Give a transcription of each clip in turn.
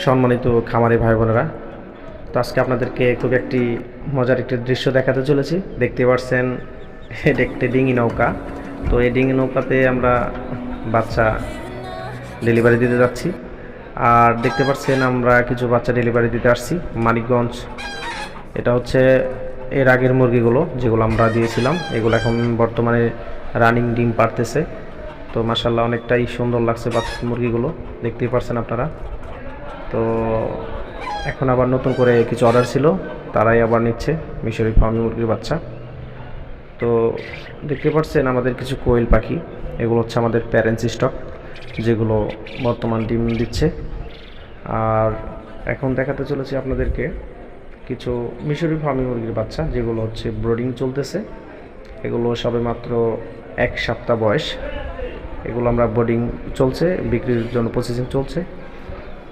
সম্মানিত খামারি ভাই বোনেরা, তো আজকে আপনাদেরকে খুব একটি মজার একটি দৃশ্য দেখাতে চলেছি। দেখতে পাচ্ছেন এটা একটি ডিঙি নৌকা। তো এই ডিঙি নৌকাতে আমরা বাচ্চা ডেলিভারি দিতে যাচ্ছি। আর দেখতে পাচ্ছেন আমরা কিছু বাচ্চা ডেলিভারি দিতে আসছি মানিকগঞ্জ। এটা হচ্ছে এর আগের মুরগিগুলো যেগুলো আমরা দিয়েছিলাম, এগুলো এখন বর্তমানে রানিং ডিম পারতেছে। তো মাশাআল্লাহ অনেকটাই সুন্দর লাগছে বাচ্চা মুরগিগুলো, দেখতেই পাচ্ছেন আপনারা। তো এখন আবার নতুন করে কিছু অর্ডার ছিল, তারাই আবার নিচ্ছে মিশরি ফার্মি মুরগির বাচ্চা। তো দেখতে পাচ্ছেন আমাদের কিছু কোয়েল পাখি, এগুলো হচ্ছে আমাদের প্যারেন্টস স্টক যেগুলো বর্তমান ডিম দিচ্ছে। আর এখন দেখাতে চলেছি আপনাদেরকে কিছু মিশরি ফার্মি মুরগির বাচ্চা যেগুলো হচ্ছে ব্রিডিং চলতেছে। এগুলো সবে মাত্র 1 সপ্তাহ বয়স। এগুলো আমরা ব্রিডিং চলছে, বিক্রির জন্য প্রসেসিং চলছে।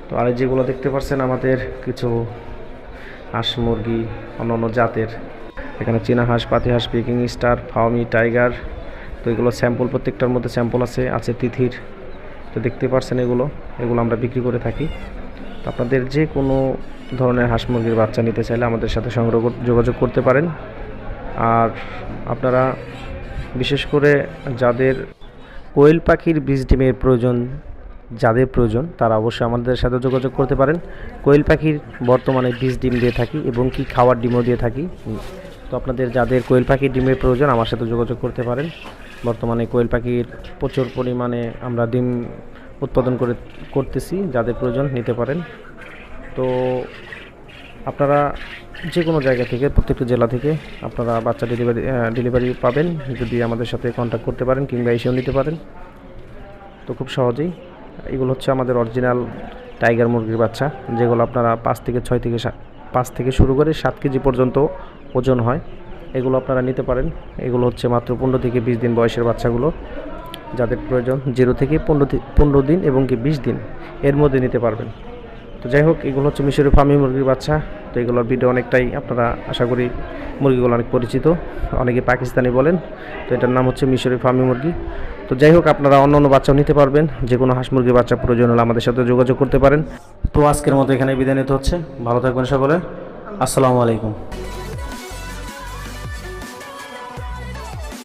তো আর যেগুলো দেখতে পাচ্ছেন আমাদের কিছু হাঁস মুরগি অন্যান্য জাতের, এখানে চীনা হাঁস, পাতি হাঁস, পিকিং স্টার, ফার্মি, টাইগার। তো এগুলো স্যাম্পল, প্রত্যেকটার মধ্যে স্যাম্পল আছে তিথির। তো দেখতে পাচ্ছেন এগুলো আমরা বিক্রি করে থাকি। তো আপনাদের যে কোনো ধরনের হাঁস মুরগির বাচ্চা নিতে চাইলে আমাদের সাথে যোগাযোগ করতে পারেন। আর আপনারা বিশেষ করে যাদের কোয়েল পাখির বীজ ডিমের যাদের প্রয়োজন তারা অবশ্যই আমাদের সাথে যোগাযোগ করতে পারেন। কোয়েল পাখির বর্তমানে বীজ ডিম দিয়ে থাকি এবং কি খাওয়ার ডিমও দিয়ে থাকি। তো আপনাদের যাদের কোয়েল পাখির ডিমের প্রয়োজন আমার সাথে যোগাযোগ করতে পারেন। বর্তমানে কোয়েল পাখির প্রচুর পরিমাণে আমরা ডিম উৎপাদন করতেছি, যাদের প্রয়োজন নিতে পারেন। তো আপনারা যে কোনো জায়গা থেকে, প্রত্যেকটা জেলা থেকে আপনারা বাচ্চা ডেলিভারি পাবেন যদি আমাদের সাথে কন্ট্যাক্ট করতে পারেন, কিংবা এসেও নিতে পারেন। তো খুব সহজেই এগুলো হচ্ছে আমাদের অরিজিনাল টাইগার মুরগির বাচ্চা, যেগুলো আপনারা 5 থেকে শুরু করে 7 কেজি পর্যন্ত ওজন হয়। এগুলো আপনারা নিতে পারেন। এগুলো হচ্ছে মাত্র 15 থেকে 20 দিন বয়সের বাচ্চাগুলো, যাদের প্রয়োজন 0 থেকে 15 দিন এবং কি 20 দিন এর মধ্যে নিতে পারবেন। তো যাই হোক, এগুলো হচ্ছে মিশরি ফার্মি মুরগির বাচ্চা। তো এগুলোর ভিডিও অনেকটাই আপনারা আশা করি, মুরগিগুলো অনেক পরিচিত, অনেকে পাকিস্তানি বলেন। তো এটার নাম হচ্ছে মিশরি ফার্মি মুরগি। তো যাই হোক, আপনারা অন্য বাচ্চাও নিতে পারবেন। যে কোনো হাঁস মুরগির বাচ্চা প্রয়োজন হলে আমাদের সাথে যোগাযোগ করতে পারেন। তো আজকের মতো এখানে বিদায় নিতে হচ্ছে। ভালো থাকবেন সকলে। আসসালামু আলাইকুম।